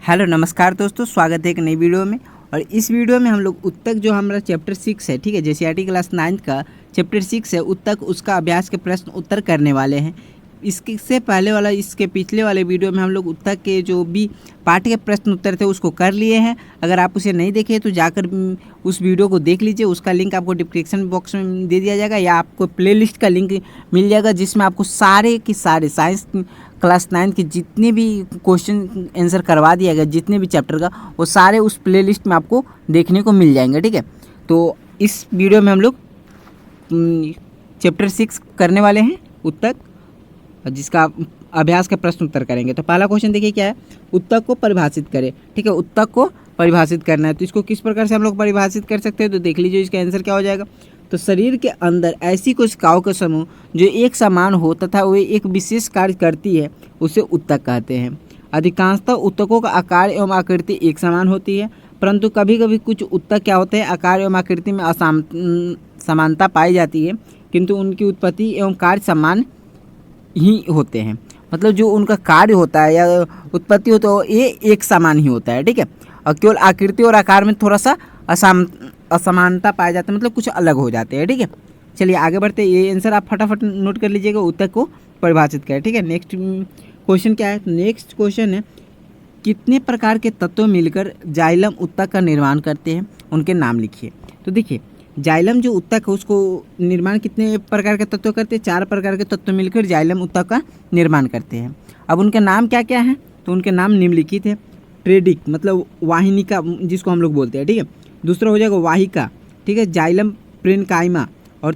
Hello नमस्कार दोस्तों, स्वागत है एक नई वीडियो में। और इस वीडियो में हम लोग उत्तक जो हमारा चैप्टर 6 है, ठीक है, जेसीईआरटी क्लास 9 का चैप्टर 6 है उत्तक, उसका अभ्यास के प्रश्न उत्तर करने वाले हैं। इससे पहले वाला, इसके पिछले वाले वीडियो में हम लोग उत्तक के जो भी पाठ के प्रश्न उत्तर थे उसको कर लिए हैं। अगर आप उसे नहीं देखे तो जाकर उस वीडियो को देख लीजिए। उसका लिंक आपको डिस्क्रिप्शन बॉक्स में दे दिया जाएगा या आपको प्लेलिस्ट का लिंक मिल जाएगा, जिसमें आपको सारे के सारे साइंस क्लास 9 के जितने भी क्वेश्चन आंसर करवा दिया गया, जितने भी चैप्टर का, वो सारे उस प्लेलिस्ट में आपको देखने को मिल जाएंगे। ठीक है, तो इस वीडियो में हम लोग चैप्टर 6 करने वाले हैं उत्तक, जिसका अभ्यास का प्रश्न उत्तर करेंगे। तो पहला क्वेश्चन देखिए क्या है, उत्तक को परिभाषित करें। ठीक है, उत्तक को परिभाषित करना है, तो इसको किस प्रकार से हम लोग परिभाषित कर सकते हैं, तो देख लीजिए इसका आंसर क्या हो जाएगा। तो शरीर के अंदर ऐसी कोशिकाओं का समूह जो एक समान हो तथा वे एक विशेष कार्य करती है, उसे उत्तक कहते हैं। अधिकांशतः उत्तकों का आकार एवं आकृति एक समान होती है, परंतु कभी कभी कुछ उत्तक क्या होते हैं, आकार एवं आकृति में समानता पाई जाती है, किंतु उनकी उत्पत्ति एवं कार्य समान ही होते हैं। मतलब जो उनका कार्य होता है या उत्पत्ति होता है ये एक समान ही होता है। ठीक है, और केवल आकृति और आकार में थोड़ा सा असमानता पाया जाता है, मतलब कुछ अलग हो जाते हैं। ठीक है, चलिए आगे बढ़ते हैं। ये आंसर आप फटाफट नोट कर लीजिएगा, उत्तक को परिभाषित करें। ठीक है, नेक्स्ट क्वेश्चन क्या है, नेक्स्ट क्वेश्चन है, कितने प्रकार के तत्व मिलकर जाइलम उत्तक का निर्माण करते हैं, उनके नाम लिखिए। तो देखिए जाइलम जो उत्तक है उसको निर्माण कितने प्रकार के तत्व करते हैं, 4 प्रकार के तत्व मिलकर जाइलम उत्तक का निर्माण करते हैं। अब उनके नाम क्या क्या हैं, तो उनके नाम निम्नलिखित है। ट्रेडिक मतलब वाहिनिका जिसको हम लोग बोलते हैं। ठीक है, दूसरा हो जाएगा वाहिका। ठीक है, जाइलम प्रेनकाइमा, और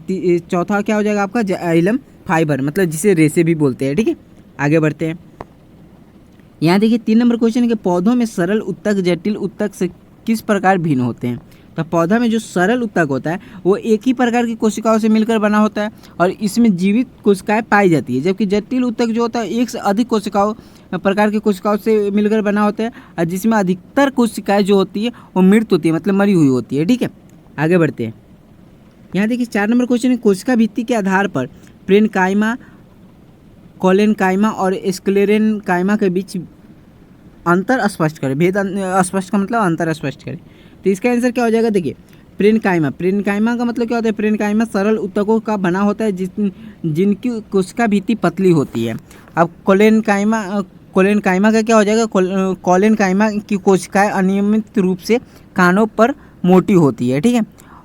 चौथा क्या हो जाएगा आपका जाइलम फाइबर, मतलब जिसे रेसे भी बोलते हैं। ठीक है, आगे बढ़ते हैं। यहाँ देखिए 3 नंबर क्वेश्चन है कि पौधों में सरल उत्तक जटिल उत्तक से किस प्रकार भिन्न होते हैं। तो पौधा में जो सरल उत्तक होता है वो एक ही प्रकार की कोशिकाओं से मिलकर बना होता है और इसमें जीवित कोशिकाएं पाई जाती है, जबकि जटिल उत्तक जो होता है एक से अधिक प्रकार की कोशिकाओं से मिलकर बना होता है, और जिसमें अधिकतर कोशिकाएं जो होती है वो मृत होती है, मतलब मरी हुई होती है। ठीक है, आगे बढ़ते हैं। यहाँ देखिए 4 नंबर क्वेश्चन है, कोशिका भित्ति के आधार पर प्रेनकाइमा, कोलेनकाइमा और स्क्लेरेनकाइमा के बीच अंतर स्पष्ट करें। भेद स्पष्ट का मतलब अंतर स्पष्ट करें। तो इसका आंसर क्या हो जाएगा, देखिए प्रेनकाइमा का मतलब क्या होता है, प्रेनकाइमा सरल उत्तकों का बना होता है जिनकी कोशिका भित्ति पतली होती है। अब कोलेनकाइमा का क्या हो जाएगा, कोलेनकाइमा की कोशिकाएं अनियमित रूप से कानों पर मोटी होती है। ठीक है,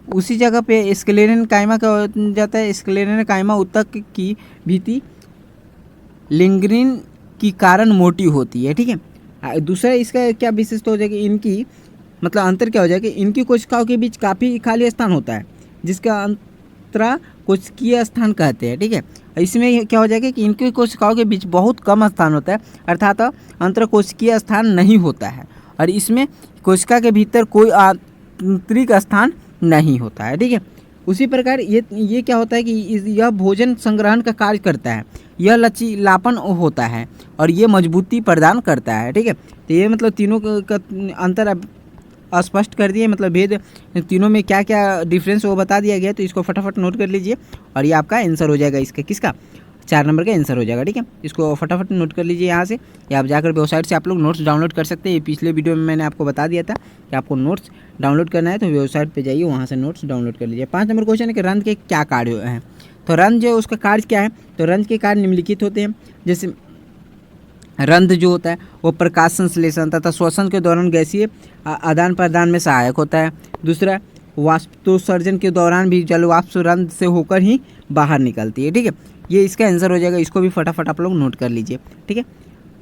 उसी जगह पे स्क्लेरेनकाइमा का हो जाता है, स्क्लेरेनकाइमा उत्तक की भित्ति लिंग्रिन की कारण मोटी होती है। ठीक है, दूसरा इसका क्या विशेषता हो जाएगी, इनकी मतलब अंतर क्या हो जाएगा, इनकी कोशिकाओं के बीच काफ़ी खाली स्थान होता है जिसका अंतरा कोशिकीय स्थान कहते हैं। ठीक है, इसमें क्या हो जाएगा कि इनकी कोशिकाओं के बीच बहुत कम स्थान होता है, अर्थात अंतर कोशिकीय स्थान नहीं होता है, और इसमें कोशिका के भीतर कोई आंतरिक स्थान नहीं होता है। ठीक है, उसी प्रकार ये क्या होता है कि यह भोजन संग्रहण का कार्य करता है, यह लचीलापन होता है और ये मजबूती प्रदान करता है। ठीक है, तो ये मतलब तीनों का अंतर स्पष्ट कर दिए, मतलब भेद तीनों में क्या क्या डिफरेंस वो बता दिया गया। तो इसको फटाफट नोट कर लीजिए और ये आपका आंसर हो जाएगा, इसका किसका 4 नंबर का आंसर हो जाएगा। ठीक है, इसको फटाफट नोट कर लीजिए यहाँ से, या आप जाकर वेबसाइट से आप लोग नोट्स डाउनलोड कर सकते हैं। ये पिछले वीडियो में मैंने आपको बता दिया था कि आपको नोट्स डाउनलोड करना है, तो वेबसाइट पर जाइए, वहाँ से नोट्स डाउनलोड कर लीजिए। 5 नंबर क्वेश्चन है कि रंध्र के क्या कार्य हैं। तो रंध्र जो उसका कार्य क्या है, तो रंध्र के कार्य निम्नलिखित होते हैं। जैसे रंध्र जो होता है वो प्रकाश संश्लेषण तथा श्वसन के दौरान गैसीय आदान प्रदान में सहायक होता है। दूसरा, वाष्पोत्सर्जन के दौरान भी जल वाष्प रंध्र से होकर ही बाहर निकलती है। ठीक है, ये इसका आंसर हो जाएगा, इसको भी फटाफट आप लोग नोट कर लीजिए। ठीक है,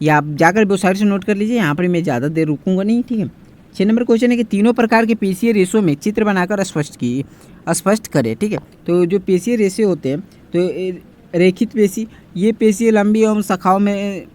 या आप जाकर वेबसाइट से नोट कर लीजिए, यहाँ पर मैं ज़्यादा देर रुकूंगा नहीं। ठीक है, 6 नंबर क्वेश्चन है कि तीनों प्रकार के पेशीय रेशों में चित्र बनाकर स्पष्ट करें। ठीक है, तो जो पेशीय रेशे होते हैं, तो रेखित पेशी, ये पेशियाँ लंबी एवं शाखाओं में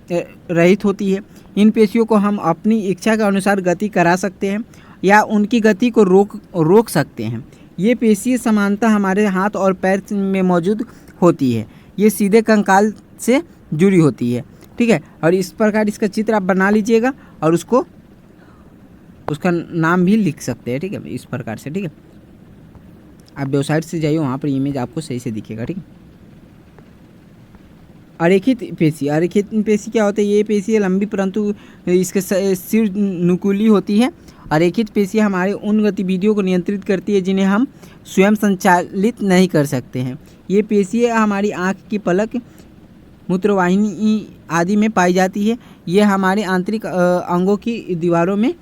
रहित होती है। इन पेशियों को हम अपनी इच्छा के अनुसार गति करा सकते हैं या उनकी गति को रोक सकते हैं। ये पेशी समानता हमारे हाथ और पैर में मौजूद होती है, ये सीधे कंकाल से जुड़ी होती है। ठीक है, और इस प्रकार इसका चित्र आप बना लीजिएगा और उसका नाम भी लिख सकते हैं। ठीक है, इस प्रकार से। ठीक है, आप वेबसाइट से जाइए, वहाँ पर इमेज आपको सही से दिखेगा। ठीक है, अरेखित पेशी, अरेखित पेशी क्या होता है? ये पेशी है लंबी परंतु इसके सिर नुकीली होती है। अरेखित पेशी हमारे उन गतिविधियों को नियंत्रित करती है जिन्हें हम स्वयं संचालित नहीं कर सकते हैं। ये पेशी हमारी आँख की पलक, मूत्रवाहिनी आदि में पाई जाती है। ये हमारे आंतरिक अंगों की दीवारों में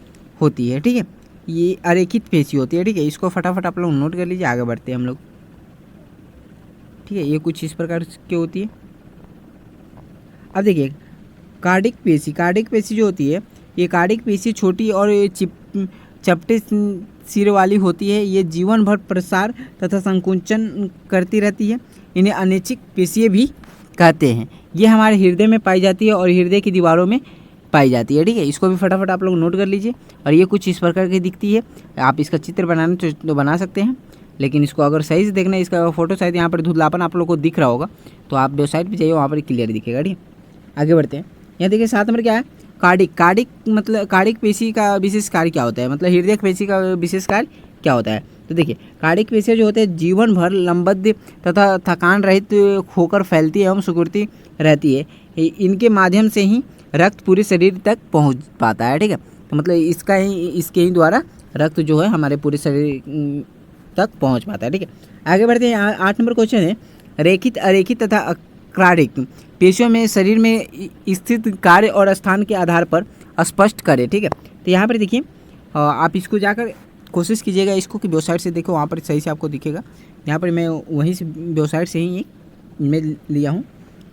होती है। ठीक है, ये अरेखित पेशी होती है। ठीक है, इसको फटाफट आप लोग नोट कर लीजिए, आगे बढ़ते हैं हम लोग। ठीक है, ये कुछ इस प्रकार की होती है। अब देखिए कार्डिक पेशी, कार्डिक पेशी जो होती है, ये कार्डिक पेशी छोटी और चपटे सिर वाली होती है। ये जीवन भर प्रसार तथा संकुचन करती रहती है। इन्हें अनैच्छिक पेशी भी कहते हैं। ये हमारे हृदय में पाई जाती है और हृदय की दीवारों में पाई जाती है। ठीक है, इसको भी फटाफट आप लोग नोट कर लीजिए। और ये कुछ इस प्रकार की दिखती है। आप इसका चित्र बनाना तो बना सकते हैं, लेकिन इसको अगर सही से देखना है, इसका फोटो शायद यहाँ पर धुंधलापन आप लोग को दिख रहा होगा, तो आप वेबसाइट पर जाइए, वहाँ पर क्लियर दिखेगा। ठीक है, आगे बढ़ते हैं। यहाँ देखिए 7 नंबर क्या है? कार्डिक। कार्डिक मतलब कार्डिक पेशी का विशेष कार्य क्या होता है? मतलब हृदय पेशी का विशेष कार्य क्या होता है? तो देखिए कार्डिक पेशी जो होते हैं जीवन भर लंबद्ध तथा थकान रहित होकर फैलती एवं सिकुड़ती रहती है। इनके माध्यम से ही रक्त पूरे शरीर तक पहुंच पाता है। ठीक है, तो मतलब इसके ही द्वारा रक्त जो है हमारे पूरे शरीर तक पहुंच पाता है। ठीक है, आगे बढ़ते हैं। 8 नंबर क्वेश्चन है, रेखित, अरेखित तथा अक्राडिक पेशियों में शरीर में स्थित कार्य और स्थान के आधार पर स्पष्ट करें। ठीक है, तो यहाँ पर देखिए आप इसको जाकर कोशिश कीजिएगा इसको कि वेबसाइट से देखो, वहाँ पर सही से आपको दिखेगा। यहाँ पर मैं वहीं से वेबसाइट से ही मैं लिया हूँ।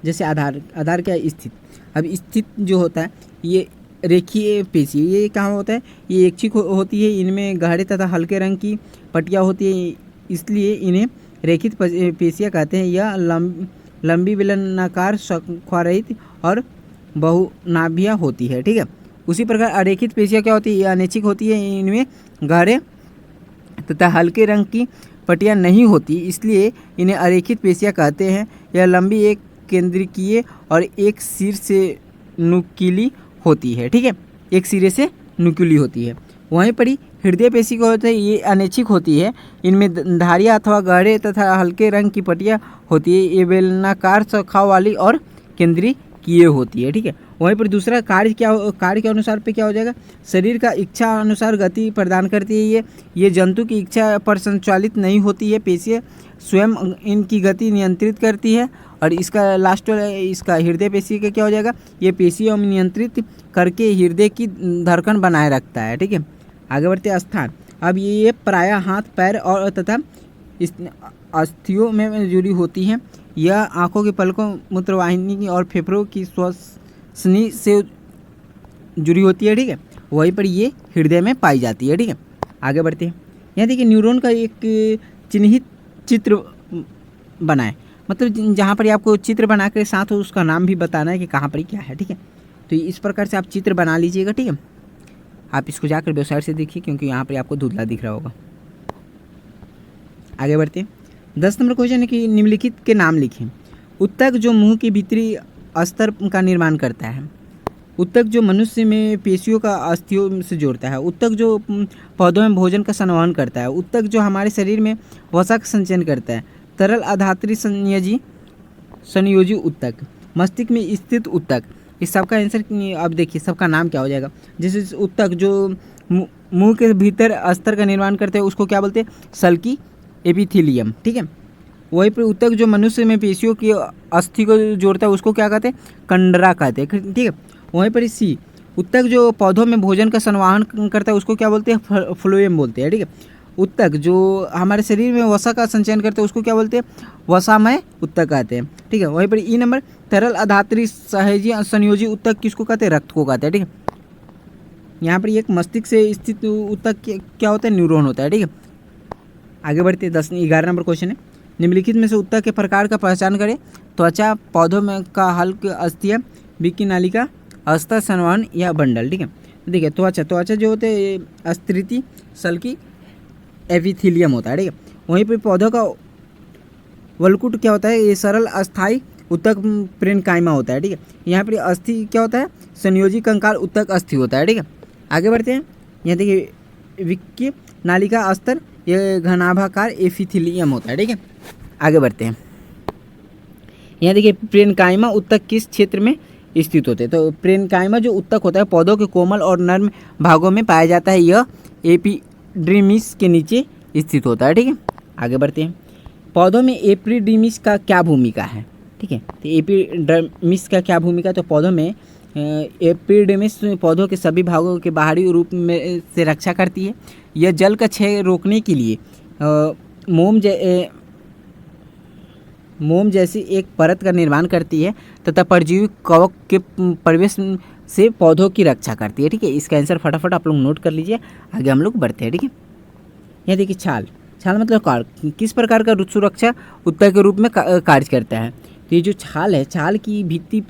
जैसे आधार क्या है? स्थित। अब स्थित जो होता है ये रेखीय पेशी, ये कहाँ होता है? ये ऐच्छिक होती है। इनमें गहरे तथा हल्के रंग की पट्टियाँ होती है, इसलिए इन्हें रेखित पेशियाँ कहते हैं। यह लंबी बेलनाकार शंक्वारहित और बहुनाभिया होती है। ठीक है, उसी प्रकार अरेखित पेशियाँ क्या होती है? ये अनैच्छिक होती है। इनमें गहरे तथा हल्के रंग की पट्टियाँ नहीं होती, इसलिए इन्हें अरेखित पेशियाँ कहते हैं। यह लंबी, एक केंद्रिकीय और एक सिर से नुकीली होती है। ठीक है, एक सिरे से नुकीली होती है। वहीं पर ही हृदय पेशी को होता है, ये अनैच्छिक होती है। इनमें धारियाँ अथवा गहरे तथा हल्के रंग की पट्टियाँ होती है। ये बेलनाकार शाखाओं वाली और केंद्रीय होती है। ठीक है, वहीं पर दूसरा कार्य के अनुसार पे क्या हो जाएगा? शरीर का इच्छा अनुसार गति प्रदान करती है। ये जंतु की इच्छा पर संचालित नहीं होती है। पेशियाँ स्वयं इनकी गति नियंत्रित करती है। और इसका लास्ट इसका हृदय पेशी का क्या हो जाएगा? ये पेशियों में नियंत्रित करके हृदय की धड़कन बनाए रखता है। ठीक है, आगे बढ़ते हैं। स्थान। अब ये प्रायः हाथ, पैर और तथा अस्थियों में जुड़ी होती है। यह आँखों की पलकों, मूत्रवाहिनी और फेफड़ों की श्वसनी से जुड़ी होती है। ठीक है, वहीं पर ये हृदय में पाई जाती है। ठीक है, आगे बढ़ते हैं। यहाँ देखिए न्यूरॉन का एक चिन्हित चित्र बनाए, मतलब जहाँ पर आपको चित्र बना के साथ उसका नाम भी बताना है कि कहाँ पर क्या है। ठीक है, तो इस प्रकार से आप चित्र बना लीजिएगा। ठीक है, आप इसको जाकर वेबसाइट से देखिए, क्योंकि यहाँ पर आपको धुंधला दिख रहा होगा। आगे बढ़ते हैं। 10 नंबर क्वेश्चन है कि निम्नलिखित के नाम लिखें। उत्तक जो मुंह के भीतरी अस्तर का निर्माण करता है। उत्तक जो मनुष्य में पेशियों का अस्थियों से जोड़ता है। उत्तक जो पौधों में भोजन का संवहन करता है। उत्तक जो हमारे शरीर में वसा का संचयन करता है। तरल अधात्री संयोजी उत्तक। मस्तिष्क में स्थित उत्तक। इस सबका आंसर अब देखिए सबका नाम क्या हो जाएगा। जैसे उत्तक जो मुंह के भीतर अस्तर का निर्माण करते हैं उसको क्या बोलते हैं? सल्की एपिथेलियम। ठीक है, वहीं पर उत्तक जो मनुष्य में पेशियों की अस्थि को जोड़ता है उसको क्या कहते हैं? कंडरा कहते हैं। ठीक है, वहीं पर सी उत्तक जो पौधों में भोजन का संवाहन करता है उसको क्या बोलते हैं? फ्लोएम बोलते हैं। ठीक है, उत्तक जो हमारे शरीर में वसा का संचयन करते हैं उसको क्या बोलते हैं? वसामय उत्तक कहते हैं। ठीक है, वहीं पर ई नंबर तरल अधात्री सहजी संयोजी उत्तक किसको कहते हैं? रक्त को कहते हैं। ठीक है, यहाँ पर एक मस्तिष्क से स्थित उत्तक क्या होता है? न्यूरॉन होता है। ठीक है, आगे बढ़ते 11 नंबर क्वेश्चन है। निम्नलिखित में से उत्तक के प्रकार का पहचान करें। त्वचा, पौधों में का हल्क अस्थियाँ, विकी नालिका, अस्तर संवहन या बंडल। ठीक है, देखिए त्वचा जो होते हैं अस्थिति सल्की एपिथेलियम होता है। ठीक है, वहीं पर पौधों का वलकुट क्या होता है? ये सरल अस्थाई उत्तक प्रेनकाइमा होता है। ठीक है, यहाँ पर अस्थि क्या होता है? संयोजी कंकाल उत्तक अस्थि होता है। ठीक है, आगे बढ़ते हैं। यहाँ देखिए विकी नालिका अस्तर ये घनाभाकार एपिथेलियम होता है। ठीक है, आगे बढ़ते हैं। यहाँ देखिए प्रेनकाइमा उत्तक किस क्षेत्र में स्थित होते हैं। तो प्रेनकाइमा जो उत्तक होता है पौधों के कोमल और नर्म भागों में पाया जाता है। यह एपिड्रीमिस के नीचे स्थित होता है। ठीक है, आगे बढ़ते हैं। पौधों में एपिड्रीमिस का क्या भूमिका है। ठीक है, तो एपिडर्मिस का क्या भूमिका है। तो पौधों में एपिडर्मिस पौधों के सभी भागों के बाहरी रूप में से रक्षा करती है। यह जल का क्षय रोकने के लिए मोम जैसी एक परत का निर्माण करती है तथा परजीवी कवक के प्रवेश से पौधों की रक्षा करती है। ठीक है, इसका आंसर फटाफट आप लोग नोट कर लीजिए। आगे हम लोग बढ़ते हैं। ठीक है, यहाँ देखिए छाल मतलब किस प्रकार का सुरक्षा उत्तक के रूप में कार्य करता है। तो ये जो छाल है, छाल की भित्ति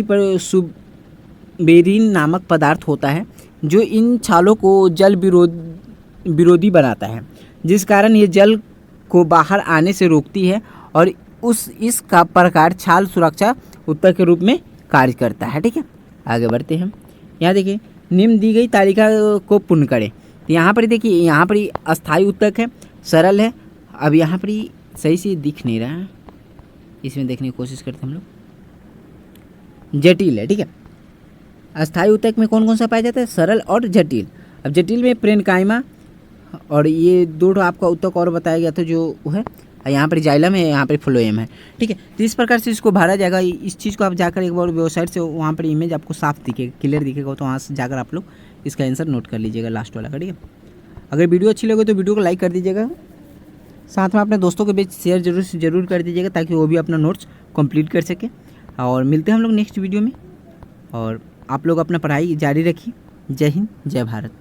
पर सुबेरिन नामक पदार्थ होता है जो इन छालों को जल विरोधी बनाता है, जिस कारण ये जल को बाहर आने से रोकती है और इसका प्रकार छाल सुरक्षा उत्तक के रूप में कार्य करता है। ठीक है, आगे बढ़ते हैं। यहाँ देखिए निम्न दी गई तालिका को पूर्ण करें। तो यहाँ पर देखिए, यहाँ पर अस्थायी उत्तक है, सरल है। अब यहाँ पर सही से दिख नहीं रहा है, इसमें देखने की कोशिश करते हैं हम लोग। जटिल है। ठीक है, अस्थायी उत्तक में कौन कौन सा पाया जाता है, सरल और जटिल। अब जटिल में प्रेनकाइमा और ये दो आपका उत्तक और बताया गया था जो है, यहाँ पर जाइलम है, यहाँ पर फ्लोएम है। ठीक है, तो इस प्रकार से इसको भरा जाएगा। इस चीज़ को आप जाकर एक बार वेबसाइट से वहाँ पर इमेज आपको साफ दिखेगा, क्लियर दिखेगा, तो वहाँ से जाकर आप लोग इसका आंसर नोट कर लीजिएगा लास्ट वाला का। ठीक है, अगर वीडियो अच्छी लगे तो वीडियो को लाइक कर दीजिएगा, साथ में अपने दोस्तों के बीच शेयर जरूर कर दीजिएगा ताकि वो भी अपना नोट्स कंप्लीट कर सके। और मिलते हैं हम लोग नेक्स्ट वीडियो में, और आप लोग अपना पढ़ाई जारी रखिए। जय हिंद, जय भारत।